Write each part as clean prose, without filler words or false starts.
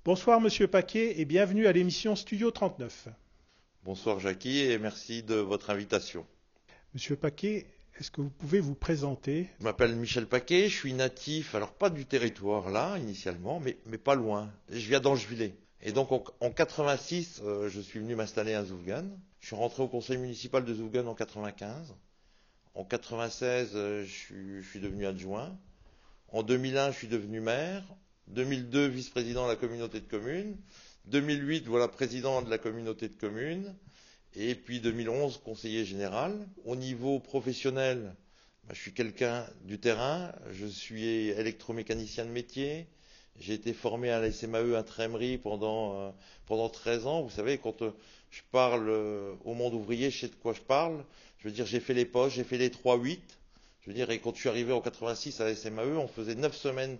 Bonsoir Monsieur Paquet et bienvenue à l'émission Studio 39. Bonsoir Jackie et merci de votre invitation. Monsieur Paquet, est-ce que vous pouvez vous présenter? Je m'appelle Michel Paquet, je suis natif, alors pas du territoire là initialement, mais pas loin. Je viens d'Angevillers. Et donc en 86, je suis venu m'installer à Zouvgane. Je suis rentré au conseil municipal de Zouvgane en 95. En 96, je suis devenu adjoint. En 2001, je suis devenu maire. 2002, vice-président de la communauté de communes. 2008, voilà, président de la communauté de communes. Et puis 2011, conseiller général. Au niveau professionnel, je suis quelqu'un du terrain. Je suis électromécanicien de métier. J'ai été formé à la SMAE à Trémery pendant 13 ans. Vous savez, quand je parle au monde ouvrier, je sais de quoi je parle. Je veux dire, j'ai fait les postes, j'ai fait les 3-8. Je veux dire, et quand je suis arrivé en 86 à la SMAE, on faisait 9 semaines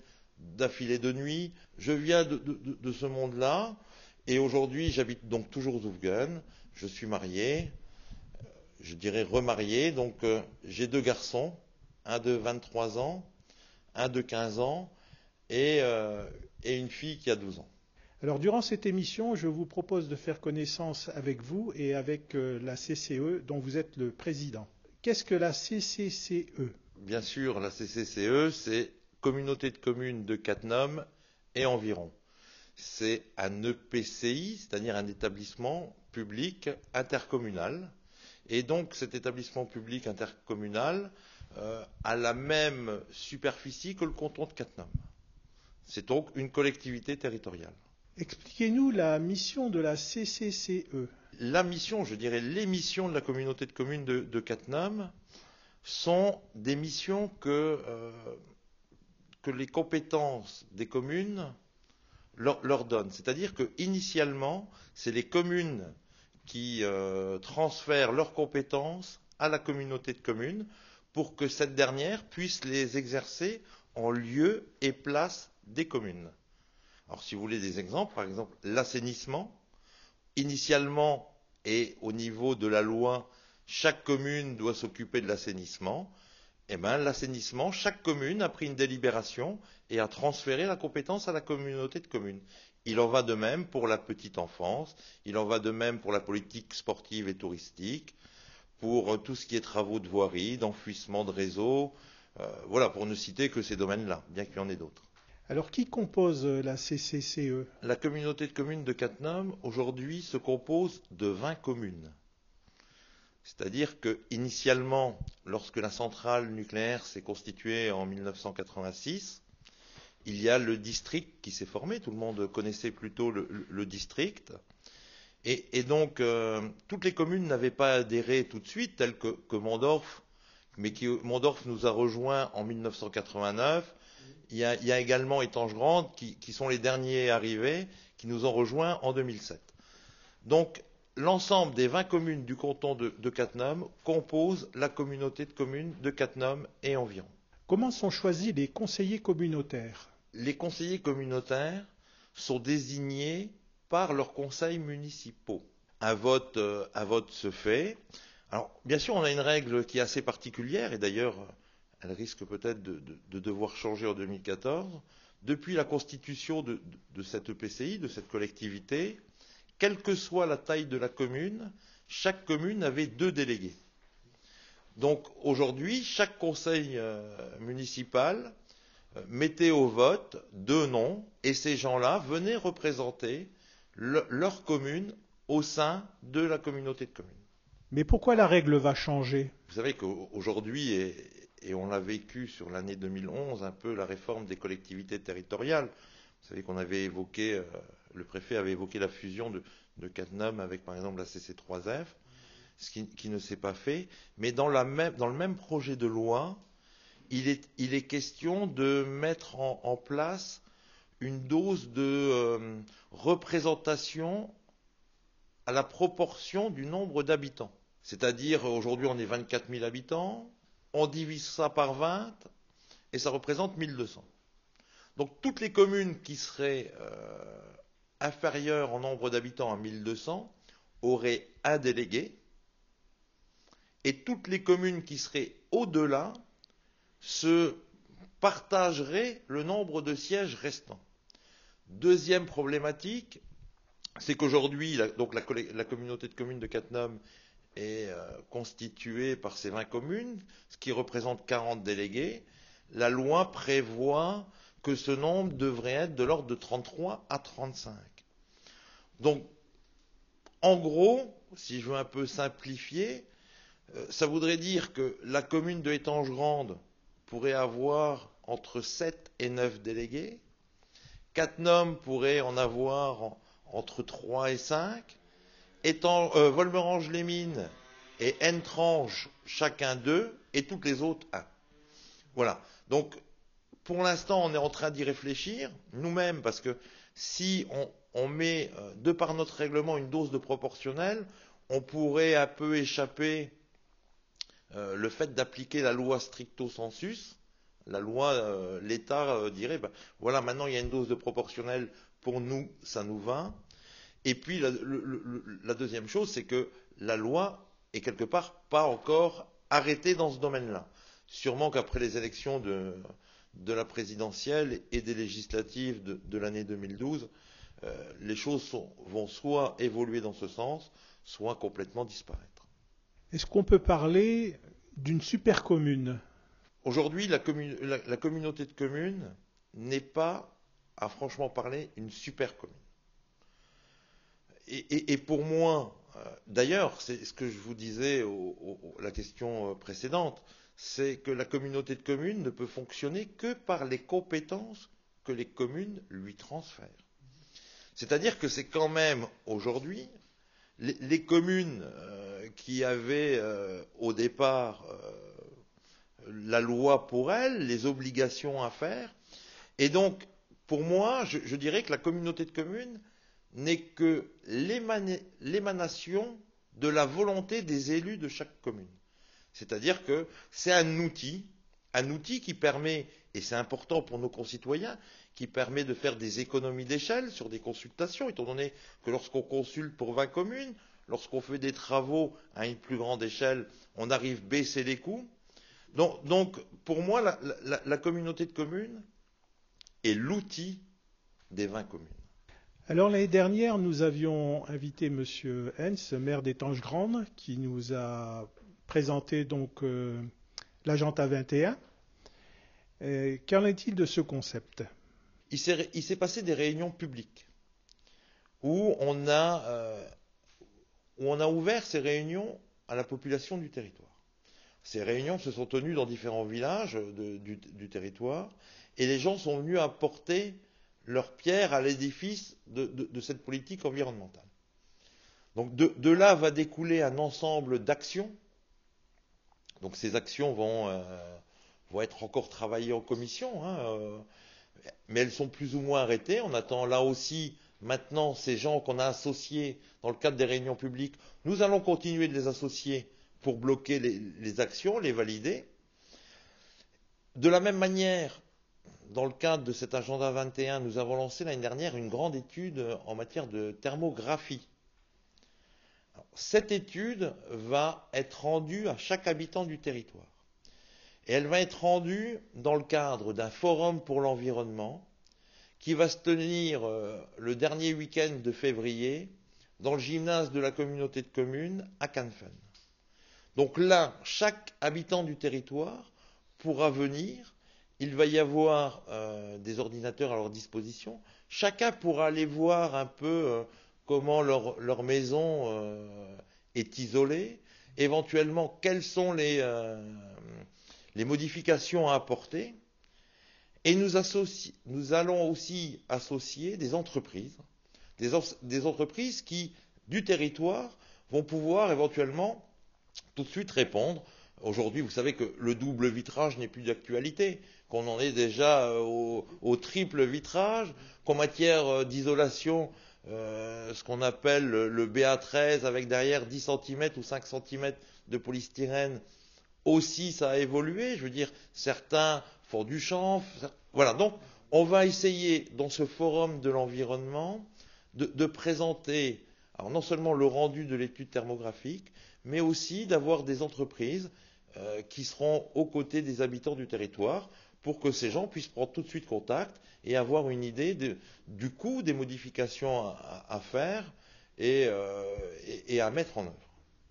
d'affilée de nuit. Je viens de ce monde-là. Et aujourd'hui, j'habite donc toujours Zouvgane. Je suis marié, je dirais remarié. Donc j'ai deux garçons, un de 23 ans, un de 15 ans et une fille qui a 12 ans. Alors durant cette émission, je vous propose de faire connaissance avec vous et avec la CCE dont vous êtes le président. Qu'est-ce que la CCCE? Bien sûr, la CCCE, c'est Communauté de communes de Cattenom et environ. C'est un EPCI, c'est-à-dire un établissement public intercommunal. Et donc cet établissement public intercommunal a la même superficie que le canton de Cattenom. C'est donc une collectivité territoriale. Expliquez-nous la mission de la CCCE. La mission, je dirais les missions de la communauté de communes de Cattenom sont des missions que les compétences des communes leur donnent. C'est-à-dire que initialement, c'est les communes qui transfèrent leurs compétences à la communauté de communes pour que cette dernière puisse les exercer en lieu et place des communes. Alors si vous voulez des exemples, par exemple l'assainissement, initialement et au niveau de la loi, chaque commune doit s'occuper de l'assainissement. Eh bien, l'assainissement, chaque commune a pris une délibération et a transféré la compétence à la communauté de communes. Il en va de même pour la petite enfance, il en va de même pour la politique sportive et touristique, pour tout ce qui est travaux de voirie, d'enfouissement de réseaux, voilà, pour ne citer que ces domaines-là, bien qu'il y en ait d'autres. Alors qui compose la CCCE? La communauté de communes de Cattenom, aujourd'hui, se compose de 20 communes. C'est-à-dire que, initialement, lorsque la centrale nucléaire s'est constituée en 1986, il y a le district qui s'est formé. Tout le monde connaissait plutôt le district. Et donc, toutes les communes n'avaient pas adhéré tout de suite, telles que Mondorf, mais Mondorf nous a rejoints en 1989. Il y a également Étanges-Grande, qui sont les derniers arrivés, qui nous ont rejoints en 2007. Donc, l'ensemble des 20 communes du canton de Cattenom composent la communauté de communes de Cattenom et environ. Comment sont choisis les conseillers communautaires? Les conseillers communautaires sont désignés par leurs conseils municipaux. Un vote se fait. Alors, bien sûr, on a une règle qui est assez particulière, et d'ailleurs, elle risque peut-être de devoir changer en 2014. Depuis la constitution de cette EPCI, de cette collectivité, quelle que soit la taille de la commune, chaque commune avait 2 délégués. Donc aujourd'hui, chaque conseil municipal mettait au vote 2 noms, et ces gens-là venaient représenter leur commune au sein de la communauté de communes. Mais pourquoi la règle va changer? Vous savez qu'aujourd'hui, et on l'a vécu sur l'année 2011, un peu la réforme des collectivités territoriales. Vous savez qu'on avait évoqué, le préfet avait évoqué la fusion de Cattenom avec par exemple la CC3F, ce qui ne s'est pas fait. Mais dans le même projet de loi, il est question de mettre en place une dose de représentation à la proportion du nombre d'habitants. C'est-à-dire, aujourd'hui on est 24 000 habitants, on divise ça par 20 et ça représente 1200. Donc toutes les communes qui seraient inférieures en nombre d'habitants à 1200 auraient un délégué, et toutes les communes qui seraient au-delà se partageraient le nombre de sièges restants. Deuxième problématique, c'est qu'aujourd'hui, la communauté de communes de Cattenom est constituée par ces 20 communes, ce qui représente 40 délégués. La loi prévoit que ce nombre devrait être de l'ordre de 33 à 35. Donc, en gros, si je veux un peu simplifier, ça voudrait dire que la commune de Étanges-Grande pourrait avoir entre 7 et 9 délégués, Cattenom pourrait en avoir entre 3 et 5, Wolmerange-les-Mines et Entrange chacun 2, et toutes les autres 1. Voilà. Donc, pour l'instant, on est en train d'y réfléchir, nous-mêmes, parce que si on met, de par notre règlement, une dose de proportionnel, on pourrait un peu échapper le fait d'appliquer la loi stricto sensus. La loi, l'État dirait, ben, voilà, maintenant il y a une dose de proportionnel, pour nous, ça nous va. Et puis la deuxième chose, c'est que la loi est quelque part pas encore arrêtée dans ce domaine-là. Sûrement qu'après les élections de la présidentielle et des législatives de l'année 2012, les choses vont soit évoluer dans ce sens, soit complètement disparaître. Est-ce qu'on peut parler d'une super commune? Aujourd'hui, la communauté de communes n'est pas, à franchement parler, une super commune. Et pour moi, d'ailleurs, c'est ce que je vous disais la question précédente, c'est que la communauté de communes ne peut fonctionner que par les compétences que les communes lui transfèrent. C'est-à-dire que c'est quand même aujourd'hui les communes qui avaient au départ la loi pour elles, les obligations à faire. Et donc, pour moi, je dirais que la communauté de communes n'est que l'émanation de la volonté des élus de chaque commune. C'est-à-dire que c'est un outil qui permet, et c'est important pour nos concitoyens, qui permet de faire des économies d'échelle sur des consultations, étant donné que lorsqu'on consulte pour 20 communes, lorsqu'on fait des travaux à une plus grande échelle, on arrive à baisser les coûts. Donc pour moi, la communauté de communes est l'outil des 20 communes. Alors l'année dernière, nous avions invité M. Hens, maire d'Étanges-Grande, qui nous a présenté donc l'Agenda 21. Qu'en est-il de ce concept? Il s'est passé des réunions publiques où on a ouvert ces réunions à la population du territoire. Ces réunions se sont tenues dans différents villages du territoire et les gens sont venus apporter leur pierre à l'édifice de cette politique environnementale. Donc de là va découler un ensemble d'actions. Donc ces actions vont être encore travaillées en commission, mais elles sont plus ou moins arrêtées. On attend là aussi maintenant ces gens qu'on a associés dans le cadre des réunions publiques. Nous allons continuer de les associer pour bloquer les actions, les valider. De la même manière, dans le cadre de cet agenda 21, nous avons lancé l'année dernière une grande étude en matière de thermographie. Alors, cette étude va être rendue à chaque habitant du territoire. Et elle va être rendue dans le cadre d'un forum pour l'environnement qui va se tenir le dernier week-end de février dans le gymnase de la communauté de communes à Cannes-Fun. Donc là, chaque habitant du territoire pourra venir. Il va y avoir des ordinateurs à leur disposition. Chacun pourra aller voir un peu comment leur maison est isolée, éventuellement quelles sont les modifications à apporter. Et nous allons aussi associer des entreprises, des entreprises qui, du territoire, vont pouvoir éventuellement tout de suite répondre. Aujourd'hui, vous savez que le double vitrage n'est plus d'actualité, qu'on en est déjà au triple vitrage, qu'en matière d'isolation, ce qu'on appelle le BA13 avec derrière 10 cm ou 5 cm de polystyrène, aussi ça a évolué. Je veux dire, certains font du chanvre. Voilà, donc on va essayer dans ce forum de l'environnement de présenter alors non seulement le rendu de l'étude thermographique, mais aussi d'avoir des entreprises qui seront aux côtés des habitants du territoire pour que ces gens puissent prendre tout de suite contact et avoir une idée du coût des modifications à faire et à mettre en œuvre.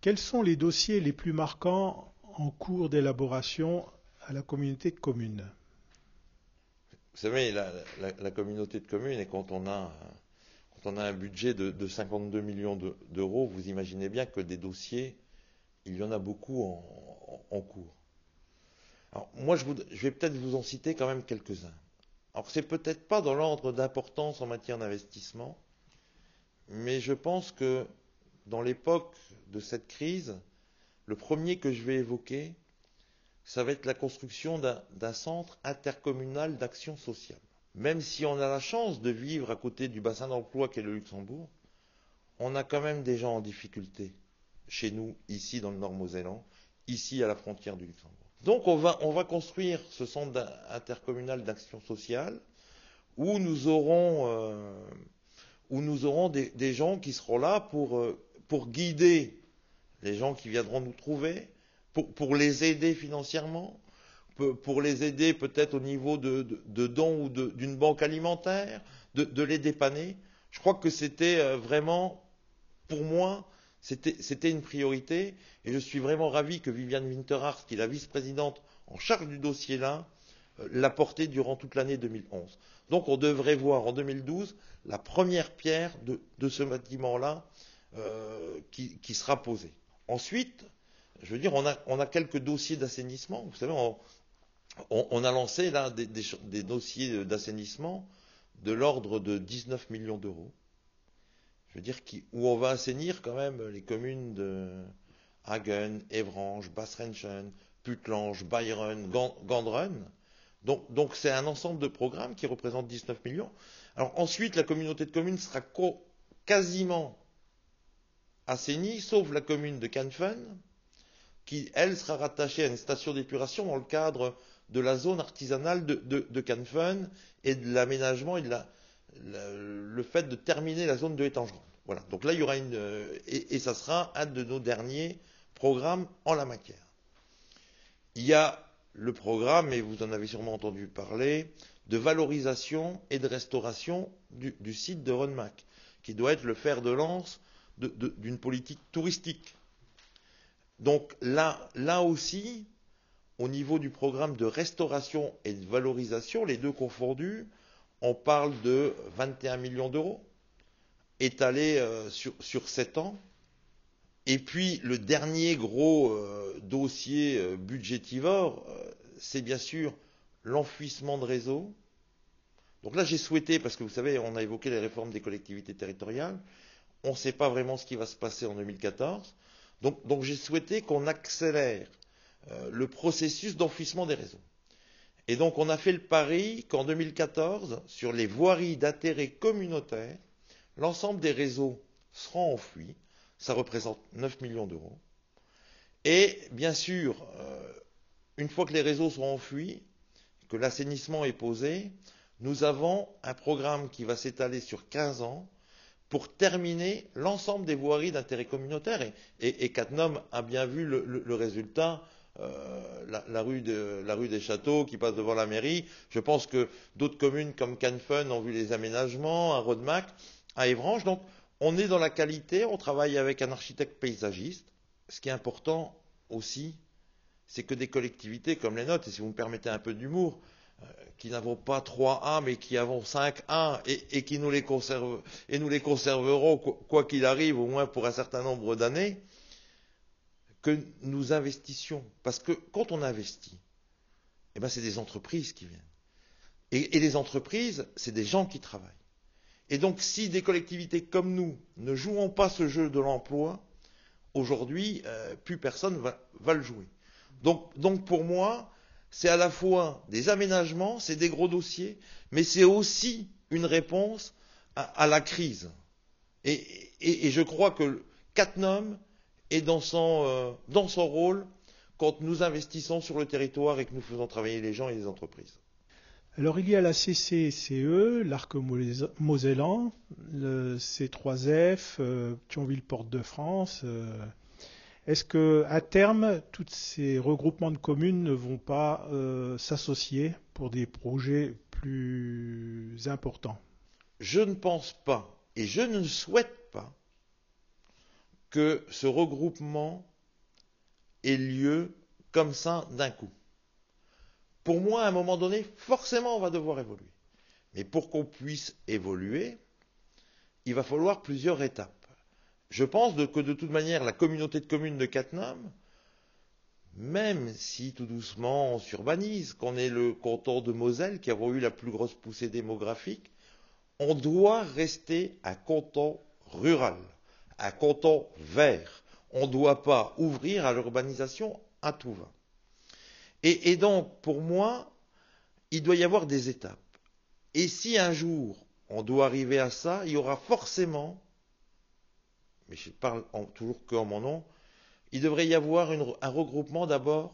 Quels sont les dossiers les plus marquants en cours d'élaboration à la communauté de communes? Vous savez, la communauté de communes, et quand on a un budget de 52 millions d'euros, vous imaginez bien que des dossiers, il y en a beaucoup en cours. Alors, moi, je vais peut-être vous en citer quand même quelques-uns. Alors, c'est peut-être pas dans l'ordre d'importance en matière d'investissement, mais je pense que dans l'époque de cette crise, le premier que je vais évoquer, ça va être la construction d'un centre intercommunal d'action sociale. Même si on a la chance de vivre à côté du bassin d'emploi qu'est le Luxembourg, on a quand même des gens en difficulté chez nous, ici dans le Nord-Mosellan, ici à la frontière du Luxembourg. Donc on va construire ce centre intercommunal d'action sociale où nous aurons des gens qui seront là pour guider les gens qui viendront nous trouver, pour les aider financièrement, pour les aider peut-être au niveau de dons ou d'une banque alimentaire, de les dépanner. Je crois que c'était vraiment, pour moi, c'était une priorité, et je suis vraiment ravi que Viviane Winterhart, qui est la vice-présidente en charge du dossier là, l'a porté durant toute l'année 2011. Donc on devrait voir en 2012 la première pierre de ce bâtiment-là qui sera posée. Ensuite, je veux dire, on a quelques dossiers d'assainissement. Vous savez, on a lancé là des dossiers d'assainissement de l'ordre de 19 millions d'euros. Je veux dire, où on va assainir quand même les communes de Hagen, Evrange, Bassrenchen, Putlange, Bayern, Gandren. Donc c'est un ensemble de programmes qui représentent 19 millions. Alors ensuite, la communauté de communes sera quasiment assainie, sauf la commune de Canfen, qui, elle, sera rattachée à une station d'épuration dans le cadre de la zone artisanale de Canfen et de l'aménagement et le fait de terminer la zone de Étangerande. Voilà. Donc là, il y aura et ça sera un de nos derniers programmes en la matière. Il y a le programme, et vous en avez sûrement entendu parler, de valorisation et de restauration du site de Rodemack, qui doit être le fer de lance d'une politique touristique. Donc là aussi, au niveau du programme de restauration et de valorisation, les deux confondus, on parle de 21 millions d'euros, étalés sur 7 ans. Et puis le dernier gros dossier budgétivore, c'est bien sûr l'enfouissement de réseau. Donc là, j'ai souhaité, parce que vous savez, on a évoqué les réformes des collectivités territoriales, on ne sait pas vraiment ce qui va se passer en 2014. Donc j'ai souhaité qu'on accélère le processus d'enfouissement des réseaux. Et donc on a fait le pari qu'en 2014, sur les voiries d'intérêt communautaire, l'ensemble des réseaux seront enfouis. Ça représente 9 millions d'euros. Et bien sûr, une fois que les réseaux seront enfouis, que l'assainissement est posé, nous avons un programme qui va s'étaler sur 15 ans pour terminer l'ensemble des voiries d'intérêt communautaire. Et Cattenom a bien vu le résultat, la rue des Châteaux qui passe devant la mairie. Je pense que d'autres communes comme Canfen ont vu les aménagements, à Rodemack, à Evrange. Donc on est dans la qualité, on travaille avec un architecte paysagiste. Ce qui est important aussi, c'est que des collectivités comme les nôtres, et si vous me permettez un peu d'humour, qui n'avons pas 3A mais qui avons 5A et qui nous les conserverons quoi qu'il arrive, au moins pour un certain nombre d'années, que nous investissions. Parce que quand on investit, eh ben c'est des entreprises qui viennent. Et les entreprises, c'est des gens qui travaillent. Et donc si des collectivités comme nous ne jouons pas ce jeu de l'emploi, aujourd'hui, plus personne va le jouer. Donc pour moi, c'est à la fois des aménagements, c'est des gros dossiers, mais c'est aussi une réponse à la crise. Et je crois que Cattenom est dans son rôle quand nous investissons sur le territoire et que nous faisons travailler les gens et les entreprises. Alors il y a la CCCE, l'Arc-Mosellan, le C3F, Thionville Porte de France. Est-ce qu'à terme, tous ces regroupements de communes ne vont pas s'associer pour des projets plus importants? Je ne pense pas et je ne souhaite pas que ce regroupement ait lieu comme ça d'un coup. Pour moi, à un moment donné, forcément, on va devoir évoluer. Mais pour qu'on puisse évoluer, il va falloir plusieurs étapes. Je pense que de toute manière, la communauté de communes de Cattenom, même si tout doucement on s'urbanise, qu'on est le canton de Moselle qui a eu la plus grosse poussée démographique, on doit rester un canton rural, un canton vert. On ne doit pas ouvrir à l'urbanisation à tout va. Et donc, pour moi, il doit y avoir des étapes. Et si un jour on doit arriver à ça, il y aura forcément, mais je parle toujours que en mon nom, il devrait y avoir un regroupement d'abord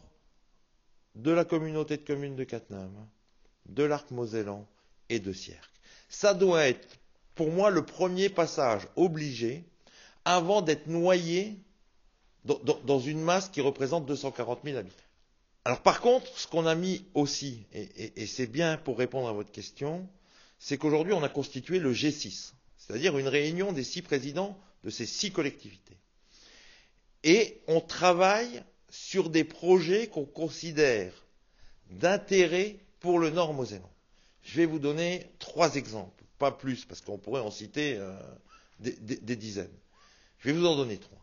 de la communauté de communes de Cattenom, de l'Arc mosellan et de Sierck. Ça doit être, pour moi, le premier passage obligé avant d'être noyé dans une masse qui représente 240 000 habitants. Alors par contre, ce qu'on a mis aussi, et c'est bien pour répondre à votre question, c'est qu'aujourd'hui on a constitué le G6, c'est-à-dire une réunion des 6 présidents de ces 6 collectivités. Et on travaille sur des projets qu'on considère d'intérêt pour le Nord mosellan. Je vais vous donner 3 exemples, pas plus, parce qu'on pourrait en citer des dizaines. Je vais vous en donner 3.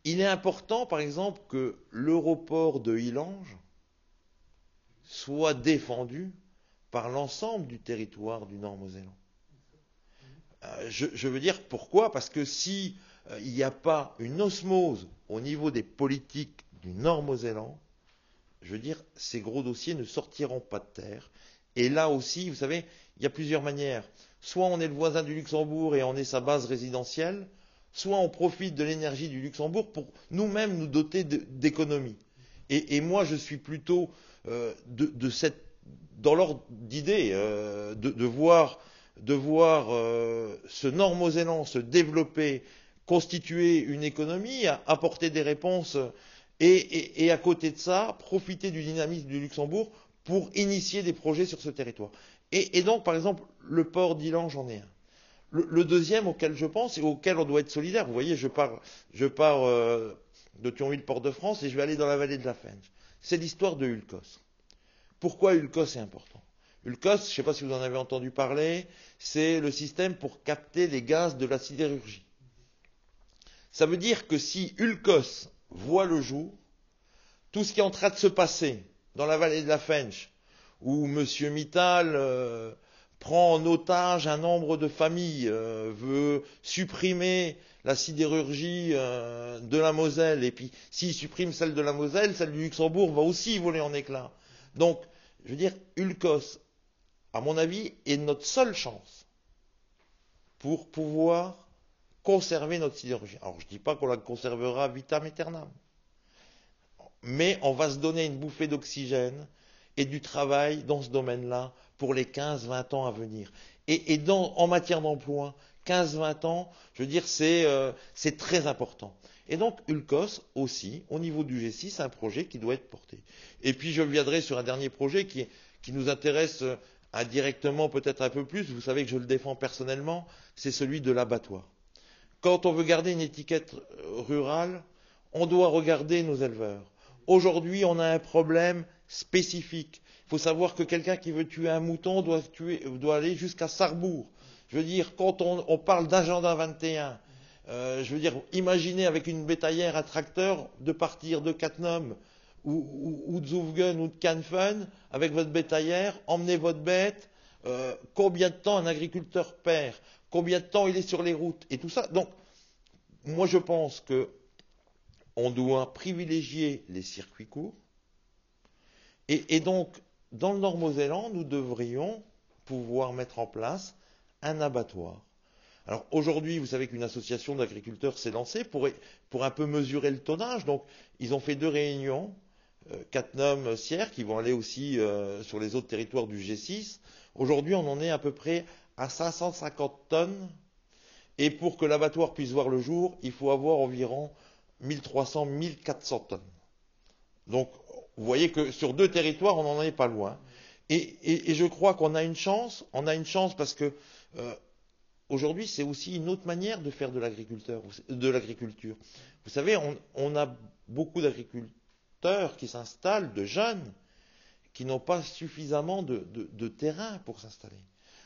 Il est important, par exemple, que l'aéroport de Illange soit défendu par l'ensemble du territoire du Nord mosellan. Je veux dire pourquoi? Parce que si il n'y a pas une osmose au niveau des politiques du Nord mosellan, je veux dire, ces gros dossiers ne sortiront pas de terre. Et là aussi, vous savez, il y a plusieurs manières. Soit on est le voisin du Luxembourg et on est sa base résidentielle, soit on profite de l'énergie du Luxembourg pour nous-mêmes nous doter d'économies. Et moi, je suis plutôt dans l'ordre d'idée, de voir ce Nord mosellan se développer, constituer une économie, apporter des réponses et à côté de ça, profiter du dynamisme du Luxembourg pour initier des projets sur ce territoire. Et donc, par exemple, le port d'Illange en est un. Le deuxième auquel je pense et auquel on doit être solidaire, vous voyez, je pars de Thionville-Port-de-France et je vais aller dans la vallée de la Fensch. C'est l'histoire de Ulcos. Pourquoi Ulcos est important? Ulcos, je ne sais pas si vous en avez entendu parler, c'est le système pour capter les gaz de la sidérurgie. Ça veut dire que si Ulcos voit le jour, tout ce qui est en train de se passer dans la vallée de la Fensch, où M. Mittal prend en otage un nombre de familles, veut supprimer la sidérurgie de la Moselle, et puis s'il supprime celle de la Moselle, celle du Luxembourg va aussi voler en éclats. Donc, je veux dire, Ulcos, à mon avis, est notre seule chance pour pouvoir conserver notre sidérurgie. Alors, je ne dis pas qu'on la conservera vitam aeternam, mais on va se donner une bouffée d'oxygène et du travail dans ce domaine-là pour les 15-20 ans à venir. Et en matière d'emploi, 15-20 ans, je veux dire, c'est très important. Et donc, Ulcos aussi, au niveau du G6, c'est un projet qui doit être porté. Et puis, je viendrai sur un dernier projet qui nous intéresse indirectement peut-être un peu plus. Vous savez que je le défends personnellement, c'est celui de l'abattoir. Quand on veut garder une étiquette rurale, on doit regarder nos éleveurs. Aujourd'hui, on a un problème spécifique. Il faut savoir que quelqu'un qui veut tuer un mouton doit aller jusqu'à Sarrebourg. Je veux dire, quand on parle d'agenda 21, je veux dire, imaginez avec une bétaillère, un tracteur, de partir de Cattenom ou de Zoufgen ou de Canfen avec votre bétaillère, emmenez votre bête, combien de temps un agriculteur perd, combien de temps il est sur les routes et tout ça. Donc, moi je pense que on doit privilégier les circuits courts et donc, dans le Nord mosellan, nous devrions pouvoir mettre en place un abattoir. Alors aujourd'hui, vous savez qu'une association d'agriculteurs s'est lancée pour un peu mesurer le tonnage. Donc, ils ont fait 2 réunions, Cattenom, Sierck, qui vont aller aussi sur les autres territoires du G6. Aujourd'hui, on en est à peu près à 550 tonnes. Et pour que l'abattoir puisse voir le jour, il faut avoir environ 1300, 1400 tonnes. Donc, vous voyez que sur 2 territoires, on n'en est pas loin. Et je crois qu'on a une chance parce que aujourd'hui, c'est aussi une autre manière de faire de l'agriculture. Vous savez, on a beaucoup d'agriculteurs qui s'installent, de jeunes, qui n'ont pas suffisamment de terrain pour s'installer.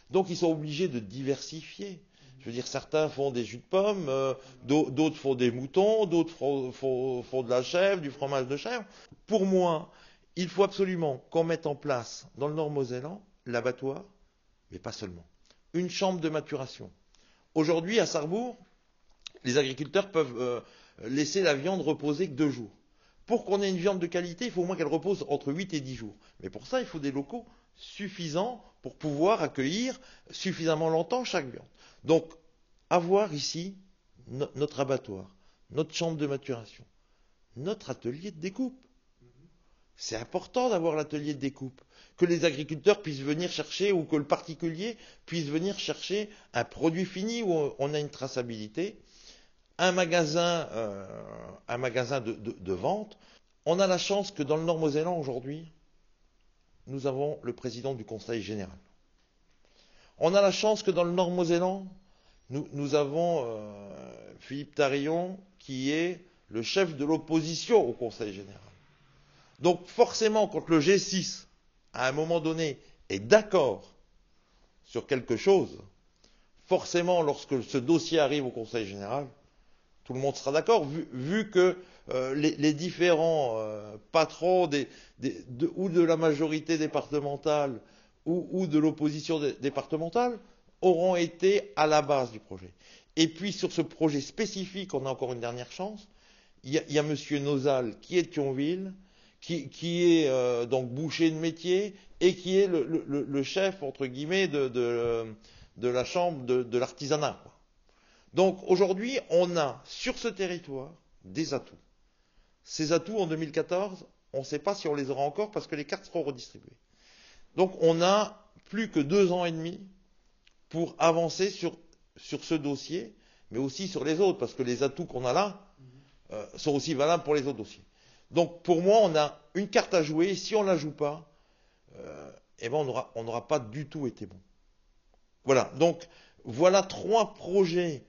Donc, ils sont obligés de diversifier. Je veux dire, certains font des jus de pommes, d'autres font des moutons, d'autres font de la chèvre, du fromage de chèvre. Pour moi, il faut absolument qu'on mette en place, dans le Nord-Mosellan, l'abattoir, mais pas seulement, une chambre de maturation. Aujourd'hui, à Sarrebourg, les agriculteurs peuvent laisser la viande reposer que 2 jours. Pour qu'on ait une viande de qualité, il faut au moins qu'elle repose entre 8 et 10 jours. Mais pour ça, il faut des locaux suffisants pour pouvoir accueillir suffisamment longtemps chaque viande. Donc, avoir ici notre abattoir, notre chambre de maturation, notre atelier de découpe. C'est important d'avoir l'atelier de découpe, que les agriculteurs puissent venir chercher ou que le particulier puisse venir chercher un produit fini où on a une traçabilité, un magasin de vente. On a la chance que dans le Nord-Mosellan aujourd'hui, nous avons le président du Conseil général. On a la chance que dans le Nord-Mosellan, nous avons Philippe Tarillon qui est le chef de l'opposition au Conseil général. Donc forcément, quand le G6, à un moment donné, est d'accord sur quelque chose, forcément, lorsque ce dossier arrive au Conseil général, tout le monde sera d'accord, vu que les différents patrons ou de la majorité départementale ou de l'opposition départementale auront été à la base du projet. Et puis sur ce projet spécifique, on a encore une dernière chance, il y a M. Nozal qui est de Thionville, qui est donc boucher de métier et qui est le chef, entre guillemets, de la chambre de l'artisanat. Donc aujourd'hui, on a sur ce territoire des atouts. Ces atouts, en 2014, on ne sait pas si on les aura encore parce que les cartes seront redistribuées. Donc on a plus que 2 ans et demi pour avancer sur ce dossier, mais aussi sur les autres, parce que les atouts qu'on a là sont aussi valables pour les autres dossiers. Donc pour moi, on a une carte à jouer, et si on ne la joue pas, on n'aura pas du tout été bon. Voilà, donc voilà 3 projets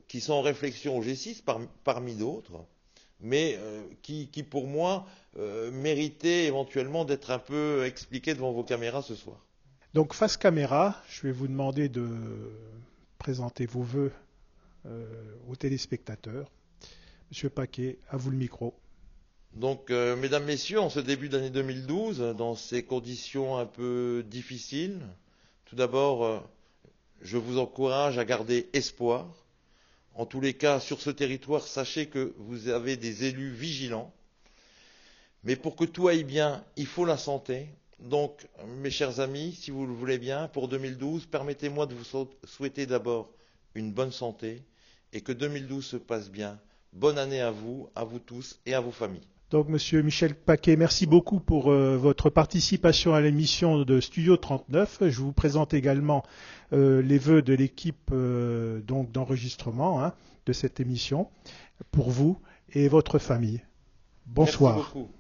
qui sont en réflexion au G6 parmi d'autres, mais qui pour moi méritaient éventuellement d'être un peu expliqués devant vos caméras ce soir. Donc face caméra, je vais vous demander de présenter vos vœux aux téléspectateurs. Monsieur Paquet, à vous le micro. Donc, mesdames, messieurs, en ce début d'année 2012, dans ces conditions un peu difficiles, tout d'abord, je vous encourage à garder espoir. En tous les cas, sur ce territoire, sachez que vous avez des élus vigilants. Mais pour que tout aille bien, il faut la santé. Donc, mes chers amis, si vous le voulez bien, pour 2012, permettez-moi de vous souhaiter d'abord une bonne santé et que 2012 se passe bien. Bonne année à vous tous et à vos familles. Donc, Monsieur Michel Paquet, merci beaucoup pour votre participation à l'émission de Studio 39. Je vous présente également les vœux de l'équipe d'enregistrement de cette émission pour vous et votre famille. Bonsoir. Merci beaucoup.